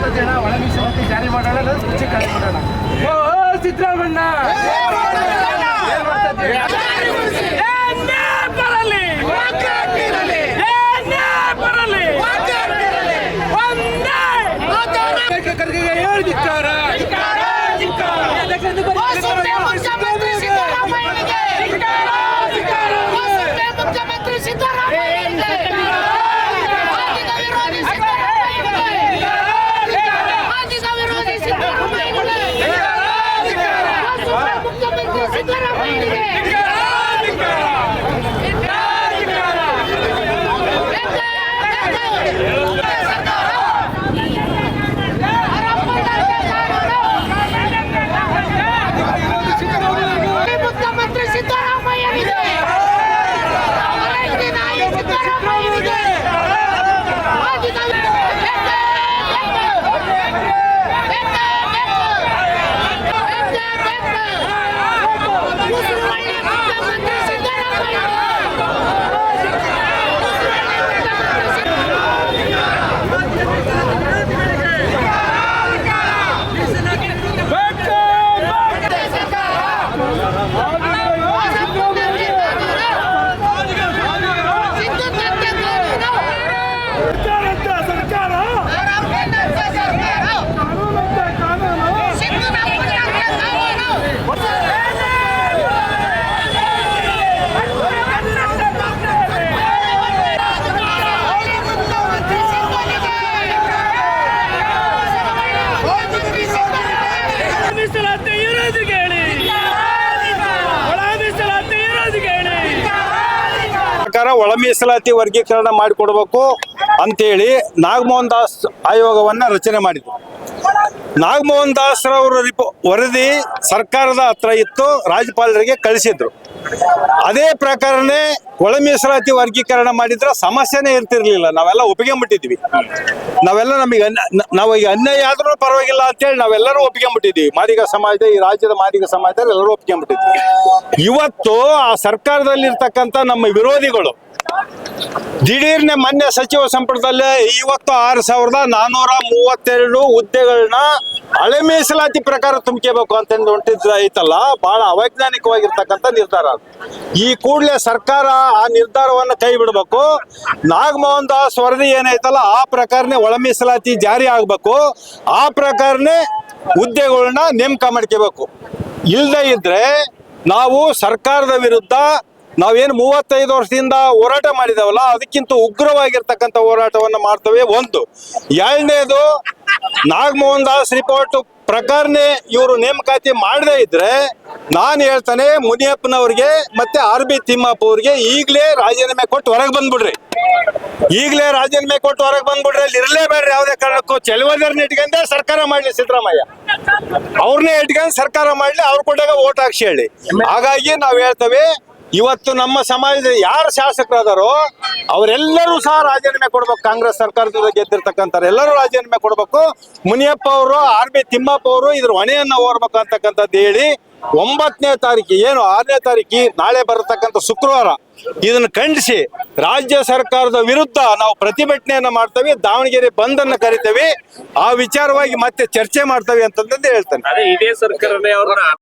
ಬರ್ತದೆ ಅಣ್ಣ, ಒಳ ಮೀಸಲಾತಿ ಜಾರಿ ಮಾಡೋಣ, ಕುರ್ಚಿ ಖಾಲಿ ಮಾಡೋಣ. ಓ ಸಿದ್ದರಾಮಣ್ಣ ಏನ್ ಮಾಡ್ತದೆ? ಖರ್ಗೆಗೆ ಹೇಳಿದಿಕ್ಕಾರ. ಮುಖ್ಯಮಂತ್ರಿ ಸಿದ್ದರಾಮಯ್ಯ ಒಳ ಮೀಸಲಾತಿ ವರ್ಗೀಕರಣ ಮಾಡಿಕೊಡ್ಬೇಕು ಅಂತೇಳಿ ನಾಗಮೋಹನ್ ದಾಸ್ ಆಯೋಗವನ್ನ ರಚನೆ ಮಾಡಿದ್ರು. ನಾಗಮೋಹನ್ ದಾಸ್ ರವರ ವರದಿ ಸರ್ಕಾರದ ಹತ್ರ ಇತ್ತು, ರಾಜ್ಯಪಾಲರಿಗೆ ಕಳಿಸಿದ್ರು. ಅದೇ ಪ್ರಕಾರನೇ ಒಳ ಮೀಸಲಾತಿ ವರ್ಗೀಕರಣ ಮಾಡಿದ್ರೆ ಸಮಸ್ಯೆನೇ ಇರ್ತಿರ್ಲಿಲ್ಲ. ನಾವೆಲ್ಲ ಒಪ್ಪಿಗೆಂಬಿಟ್ಟಿದ್ವಿ. ನಾವು ಈಗ ಅನ್ಯಾಯ ಆದ್ರೂ ಪರವಾಗಿಲ್ಲ ಅಂತೇಳಿ ನಾವೆಲ್ಲರೂ ಒಪ್ಪಿಗೆಂಬಿಟ್ಟಿದ್ವಿ. ಮಾದಿಗ ಸಮಾಜದ, ಈ ರಾಜ್ಯದ ಮಾದಿಗ ಸಮಾಜದಲ್ಲಿ ಎಲ್ಲರೂ ಒಪ್ಪಿಗೆಂಬಿಟ್ಟಿದ್ವಿ. ಇವತ್ತು ಆ ಸರ್ಕಾರದಲ್ಲಿರ್ತಕ್ಕಂಥ ನಮ್ಮ ವಿರೋಧಿಗಳು ದಿಢೀರ್ನೆ ಮೊನ್ನೆ ಸಚಿವ ಸಂಪುಟದಲ್ಲಿ ಇವತ್ತು 6,432 ಹುದ್ದೆಗಳನ್ನ ಹಳೆ ಮೀಸಲಾತಿ ಪ್ರಕಾರ ತುಂಬಿಕಬೇಕು ಅಂತ ಐತಲ್ಲ, ಬಹಳ ಅವೈಜ್ಞಾನಿಕವಾಗಿರ್ತಕ್ಕಂಥ ನಿರ್ಧಾರ. ಈ ಕೂಡಲೇ ಸರ್ಕಾರ ಆ ನಿರ್ಧಾರವನ್ನು ಕೈ ಬಿಡಬೇಕು. ನಾಗಮೋಹನ್ ದಾಸ್ ವರದಿ ಏನೈತಲ್ಲ ಆ ಪ್ರಕಾರನೇ ಒಳ ಮೀಸಲಾತಿ ಜಾರಿ ಆಗ್ಬೇಕು. ಆ ಪ್ರಕಾರನೇ ಹುದ್ದೆಗಳನ್ನ ನೇಮಕ ಮಾಡ್ಕೋಬೇಕು. ಇಲ್ಲದೆ ಇದ್ರೆ ನಾವು ಸರ್ಕಾರದ ವಿರುದ್ಧ ನಾವೇನು 35 ವರ್ಷದಿಂದ ಹೋರಾಟ ಮಾಡಿದಾವಲ್ಲ ಅದಕ್ಕಿಂತ ಉಗ್ರವಾಗಿರ್ತಕ್ಕಂಥ ಹೋರಾಟವನ್ನು ಮಾಡ್ತೇವೆ. ಒಂದು. ಎರಡನೇದು, ನಾಗಮೋಹನ್ ದಾಸ್ ರಿಪೋರ್ಟ್ ಪ್ರಕಾರನೇ ಇವರು ನೇಮಕಾತಿ ಮಾಡದೇ ಇದ್ರೆ ನಾನು ಹೇಳ್ತಾನೆ ಮುನಿಯಪ್ಪನವ್ರಿಗೆ ಮತ್ತೆ RB ತಿಮ್ಮಪ್ಪ ಅವ್ರಿಗೆ ಈಗಲೇ ರಾಜೀನಾಮೆ ಕೊಟ್ಟು ಹೊರಗೆ ಬಂದ್ಬಿಡ್ರಿ. ಈಗಲೇ ರಾಜೀನಾಮೆ ಕೊಟ್ಟು ಹೊರಗೆ ಬಂದ್ಬಿಡ್ರಿ. ಅಲ್ಲಿ ಇರಲೇಬೇಡ್ರಿ ಯಾವುದೇ ಕಾರಣಕ್ಕೂ. ಚೆಲುವದರ್ನ ಇಟ್ಕೊಂಡೆ ಸರ್ಕಾರ ಮಾಡ್ಲಿ ಸಿದ್ದರಾಮಯ್ಯ, ಅವ್ರನ್ನೇ ಇಟ್ಕೊಂಡು ಸರ್ಕಾರ ಮಾಡ್ಲಿ, ಅವ್ರು ಕೊಟ್ಟಾಗ ಓಟ್ ಹಾಕ್ಸಿ ಹೇಳಿ. ಹಾಗಾಗಿ ನಾವು ಹೇಳ್ತೇವೆ, ಇವತ್ತು ನಮ್ಮ ಸಮಾಜದ ಯಾರು ಶಾಸಕರಾದಾರೋ ಅವರೆಲ್ಲರೂ ಸಹ ರಾಜೀನಾಮೆ ಕೊಡ್ಬೇಕು. ಕಾಂಗ್ರೆಸ್ ಸರ್ಕಾರದಿಂದ ಗೆದ್ದಿರ್ತಕ್ಕಂಥ ಎಲ್ಲರೂ ರಾಜೀನಾಮೆ ಕೊಡ್ಬೇಕು. ಮುನಿಯಪ್ಪ ಅವರು, RB ತಿಮ್ಮಪ್ಪ ಅವರು ಇದ್ರ ಹೊಣೆಯನ್ನ ಹೊರಬೇಕು ಅಂತಕ್ಕಂಥದ್ದು ಹೇಳಿ 9ನೇ ತಾರೀಕು ಏನು 6ನೇ ತಾರೀಕು ನಾಳೆ ಬರತಕ್ಕಂಥ ಶುಕ್ರವಾರ ಇದನ್ನು ಖಂಡಿಸಿ ರಾಜ್ಯ ಸರ್ಕಾರದ ವಿರುದ್ಧ ನಾವು ಪ್ರತಿಭಟನೆಯನ್ನ ಮಾಡ್ತೇವೆ. ದಾವಣಗೆರೆ ಬಂದ್ ಅನ್ನ ಕರಿತೇವೆ. ಆ ವಿಚಾರವಾಗಿ ಮತ್ತೆ ಚರ್ಚೆ ಮಾಡ್ತೇವೆ ಅಂತಂದು ಹೇಳ್ತೇನೆ. ಇದೇ ಸರ್ಕಾರನೇ ಅವ್ರನ್ನ